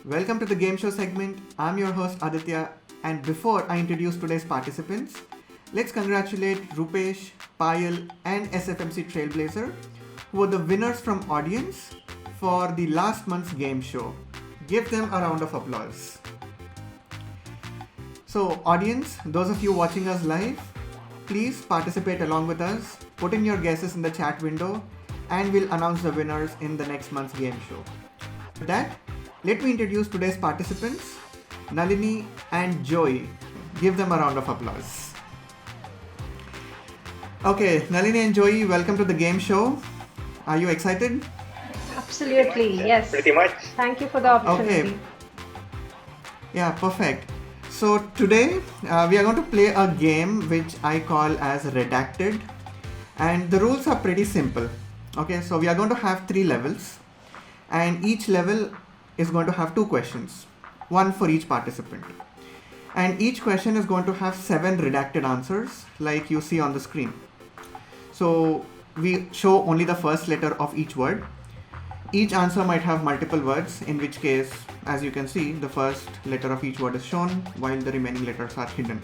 Welcome to the game show segment. I'm your host Aditya, and before I introduce today's participants, let's congratulate Rupesh, Payal, and SFMC Trailblazer, who were the winners from audience for the last month's game show. Give them a round of applause. So, audience, those of you watching us live, please participate along with us. Put in your guesses in the chat window, and we'll announce the winners in the next month's game show. With that, let me introduce today's participants, Nalini and Joey. Give them a round of applause. Okay, Nalini and Joey, welcome to the game show. Are you excited? Absolutely, yes. Pretty much. Thank you for the opportunity. Okay. Yeah, perfect. So today we are going to play a game which I call as Redacted, and the rules are pretty simple. Okay, so we are going to have 3 levels, and each level is going to have 2 questions, one for each participant. And each question is going to have 7 redacted answers like you see on the screen. So we show only the first letter of each word. Each answer might have multiple words, in which case, as you can see, the first letter of each word is shown while the remaining letters are hidden.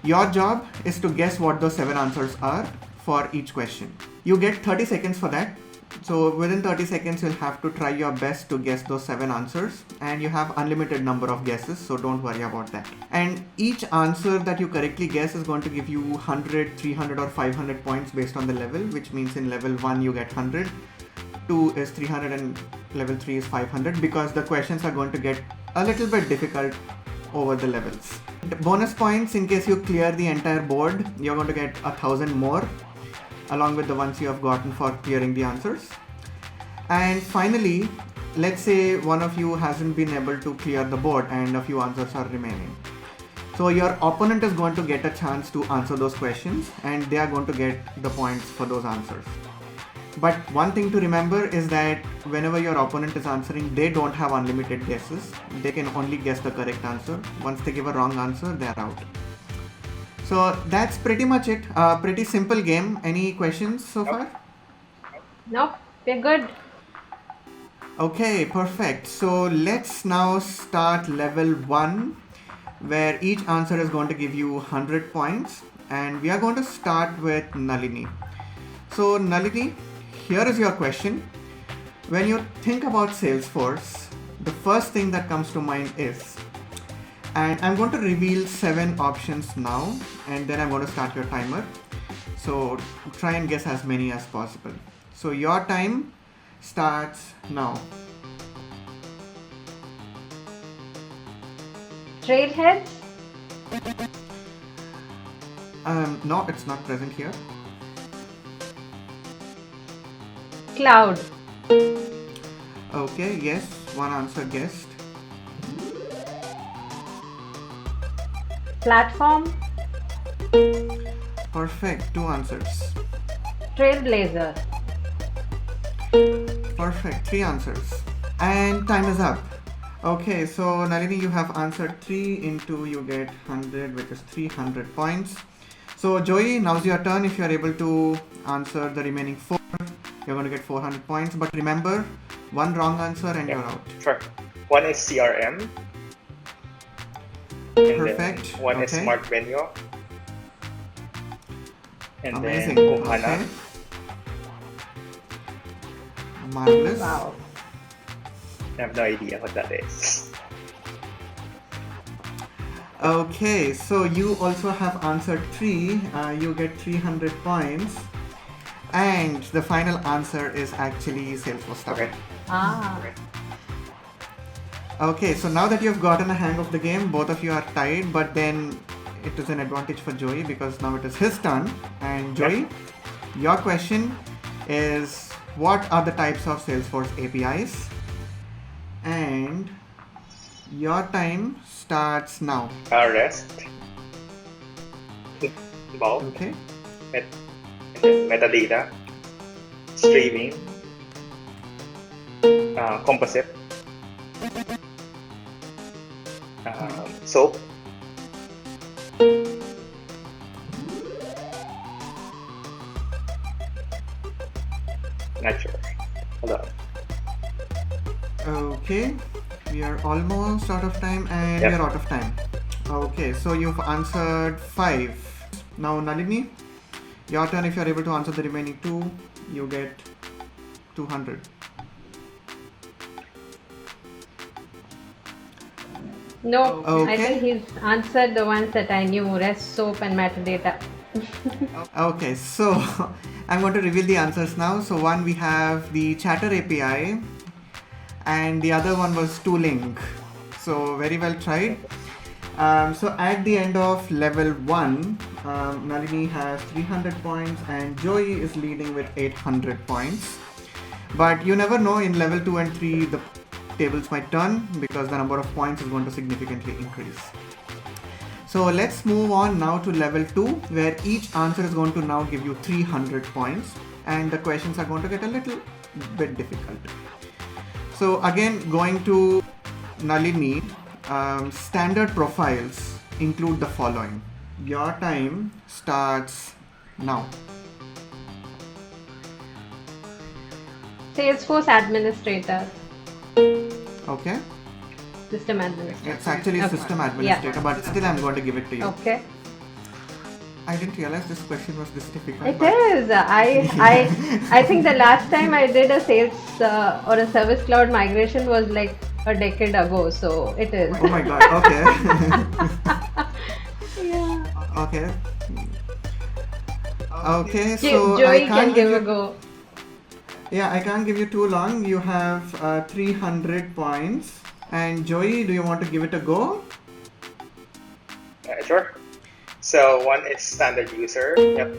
Your job is to guess what those 7 answers are for each question. You get 30 seconds for that. So within 30 seconds, you'll have to try your best to guess those 7 answers, and you have unlimited number of guesses, so don't worry about that. And each answer that you correctly guess is going to give you 100, 300 or 500 points based on the level, which means in level 1 you get 100, 2 is 300 and level 3 is 500, because the questions are going to get a little bit difficult over the levels. Bonus points in case you clear the entire board, you're going to get 1,000 more along with the ones you have gotten for clearing the answers. And finally, let's say one of you hasn't been able to clear the board and a few answers are remaining. So your opponent is going to get a chance to answer those questions, and they are going to get the points for those answers. But one thing to remember is that whenever your opponent is answering, they don't have unlimited guesses. They can only guess the correct answer. Once they give a wrong answer, they're out. So that's pretty much it. Pretty simple game. Any questions so far? Nope, we're good. Okay, perfect. So let's now start level 1, where each answer is going to give you 100 points. And we are going to start with Nalini. So Nalini, here is your question. When you think about Salesforce, the first thing that comes to mind is, and I'm going to reveal 7 options now, and then I'm going to start your timer. So try and guess as many as possible. So your time starts now. Trailheads, No, it's not present here. cloud, Okay, yes, one answer guessed. platform, Perfect, 2 answers. trailblazer. Perfect, 3 answers. And time is up. Okay, so Nalini, you have answered 3 into you get 100, which is 300 points. So Joey, now's your turn. If you're able to answer the remaining 4, you're going to get 400 points. But remember, one wrong answer and you're out. Sure. One is CRM. And Perfect. then one is Okay. Smart Venue. And Amazing. then Ohana. Okay. Marvelous. Wow. I have no idea what that is. Okay, so you also have answered 3. You get 300 points. And the final answer is actually Salesforce Tower. Okay. Ah, Okay, so now that you've gotten a hang of the game, both of you are tied, but then it is an advantage for Joey because now it is his turn. And Joey, your question is, what are the types of Salesforce APIs? And your time starts now. REST. Bulk. Okay. And then metadata. Streaming. Composite. SOAP. Not sure. Hold on. Okay. We are almost out of time and Yep. we are out of time. Okay, so you've answered 5. Now Nalini, your turn. If you're able to answer the remaining 2, you get 200. No, I Okay. think he's answered the ones that I knew: REST, SOAP, and metadata. Okay, so I'm going to reveal the answers now. So one, we have the Chatter API, and the other one was tooling. So very well tried. So at the end of level 1, Nalini has 300 points and Joey is leading with 800 points. But you never know, in level 2 and 3 the tables might turn because the number of points is going to significantly increase. So let's move on now to level 2, where each answer is going to now give you 300 points and the questions are going to get a little bit difficult. So again, going to Nalini, standard profiles include the following. Your time starts now. Salesforce administrator, Okay, system administrator. it's actually Okay. system administrator, but still I'm going to give it to you. Okay. I didn't realize this question was this difficult. It but- is. I think the last time I did a sales or a service cloud migration was like a decade ago. So it is. Oh my god, okay. Yeah. Okay. Okay, so Joey I can can't give give a you, go. yeah, I can't give you too long. You have 300 points. And Joey, do you want to give it a go? Sure. So one is standard user. Yep.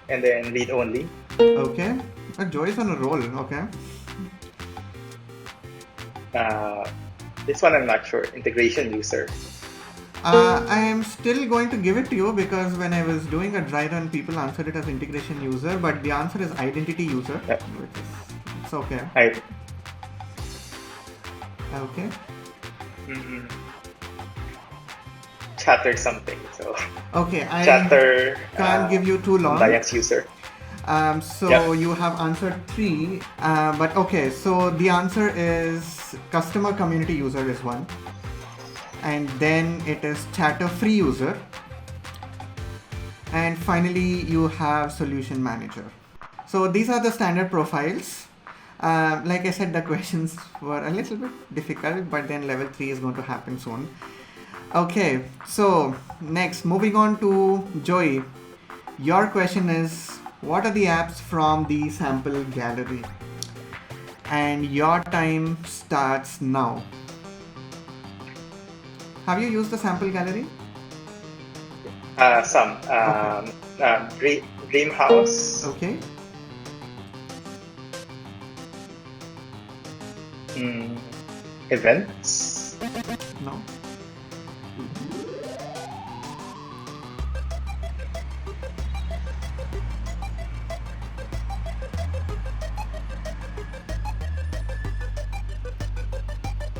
And then read only. Okay. Joey's on a roll, okay. This one I'm not sure. Integration user. I am still going to give it to you because when I was doing a dry run, people answered it as integration user, but the answer is identity user. Yep. Which is, it's okay. Okay. Mm, chatter something. So Okay, I chatter. can't give you too long. Compliance user. So Yep. you have answered 3, but okay, so the answer is customer community user is 1, and then it is chatter free user, and finally you have solution manager. So these are the standard profiles. Like I said, the questions were a little bit difficult, but then level 3 is going to happen soon. Okay, so next, moving on to Joey. Your question is, what are the apps from the sample gallery? And your time starts now. Have you used the sample gallery? Some. Dream house. Okay. Events. No.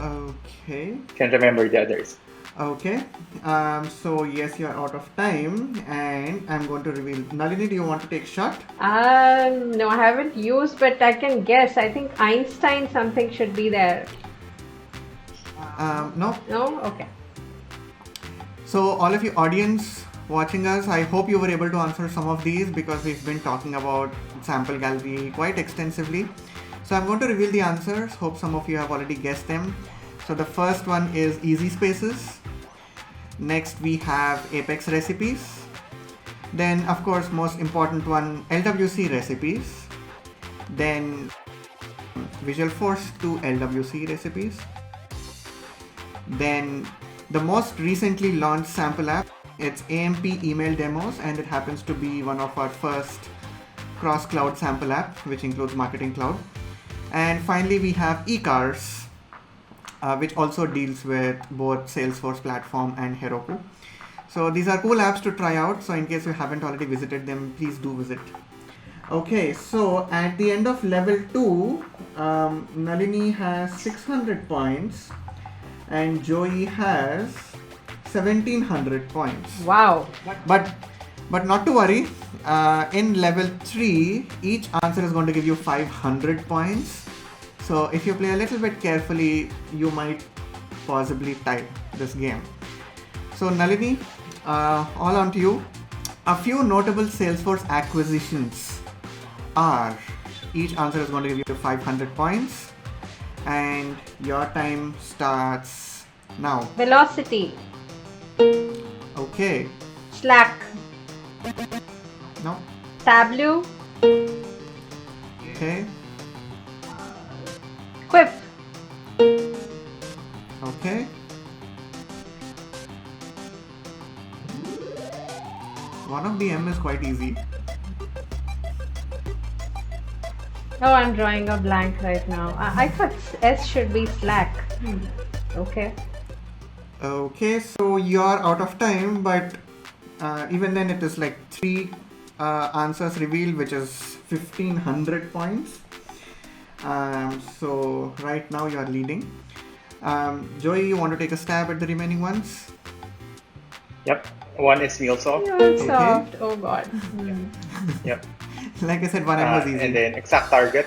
Okay. Can't remember the others. Okay. So yes, you are out of time, and I'm going to reveal. Nalini, do you want to take shot? No, I haven't used, but I can guess. I think Einstein something should be there. No. No? Okay. So all of you audience watching us, I hope you were able to answer some of these because we've been talking about sample gallery quite extensively. So I'm going to reveal the answers. Hope some of you have already guessed them. So the first one is easy spaces. Next we have Apex recipes. Then of course most important one, LWC recipes. Then Visualforce to LWC recipes. Then the most recently launched sample app, it's AMP email demos, and it happens to be one of our first cross-cloud sample app, which includes Marketing Cloud. And finally we have eCars, which also deals with both Salesforce platform and Heroku. So these are cool apps to try out. So in case you haven't already visited them, please do visit. Okay, so at the end of level 2, Nalini has 600 points and Joey has 1700 points. Wow. But not to worry, in level 3, each answer is going to give you 500 points. So if you play a little bit carefully, you might possibly tie this game. So Nalini, all on to you. A few notable Salesforce acquisitions are, each answer is going to give you 500 points, and your time starts now. Velocity. Okay. Slack. No. Tableau. Okay. Quip. Okay. One of the M is quite easy. Oh, I'm drawing a blank right now. I thought S should be Slack. Okay. Okay, so you're out of time, but even then it is like 3 answers revealed, which is 1500 points. So right now you're leading. Joey, you want to take a stab at the remaining ones? Yep. One is MuleSoft. MuleSoft. Oh god. Yep. Like I said, one M was easy. And then Exact Target.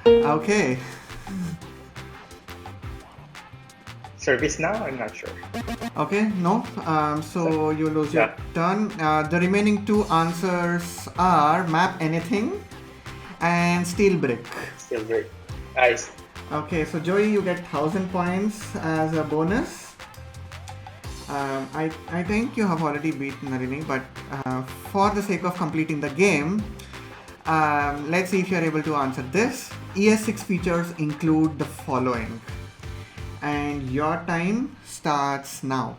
Okay. ServiceNow, I'm not sure. Okay, no. So you lose your turn. The remaining 2 answers are Map Anything and Steel Brick. Still great. Nice. Okay, so Joey, you get 1000 points as a bonus. I think you have already beaten Nalini, but for the sake of completing the game, let's see if you're able to answer this. ES6 features include the following, and your time starts now.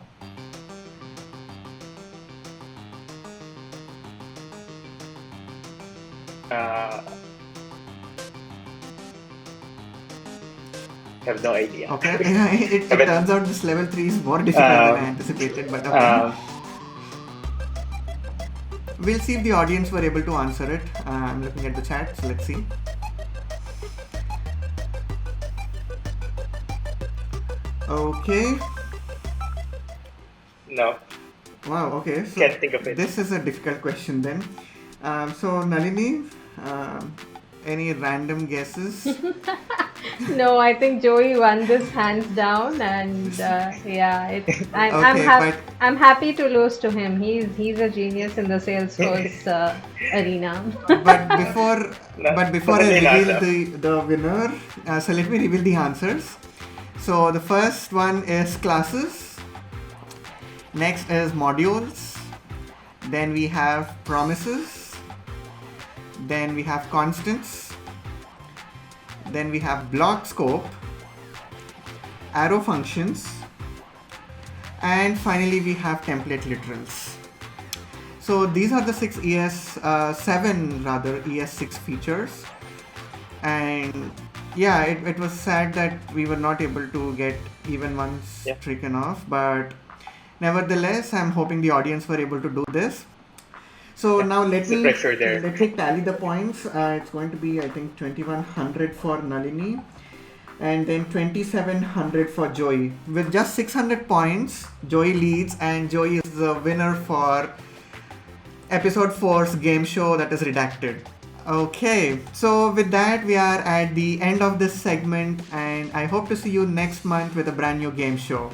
I have no idea. Okay, it turns out this level 3 is more difficult than I anticipated, but okay. We'll see if the audience were able to answer it. I'm looking at the chat, so let's see. Okay. No. Wow, okay. So Can't think of it. this is a difficult question then. So Nalini, any random guesses? No, I think Joey won this hands down, and yeah, I'm happy to lose to him. He's a genius in the Salesforce arena. But before I reveal the winner, so let me reveal the answers. So the first one is classes. Next is modules. Then we have promises. Then we have constants. Then we have block scope, arrow functions, and finally we have template literals. So these are the 7 ES6 features, and yeah, it was sad that we were not able to get even ones stricken off, but nevertheless, I'm hoping the audience were able to do this. So now let me tally the points. It's going to be, I think, 2100 for Nalini and then 2700 for Joey. With just 600 points, Joey leads, and Joey is the winner for episode 4's game show, that is Redacted. Okay, so with that we are at the end of this segment, and I hope to see you next month with a brand new game show.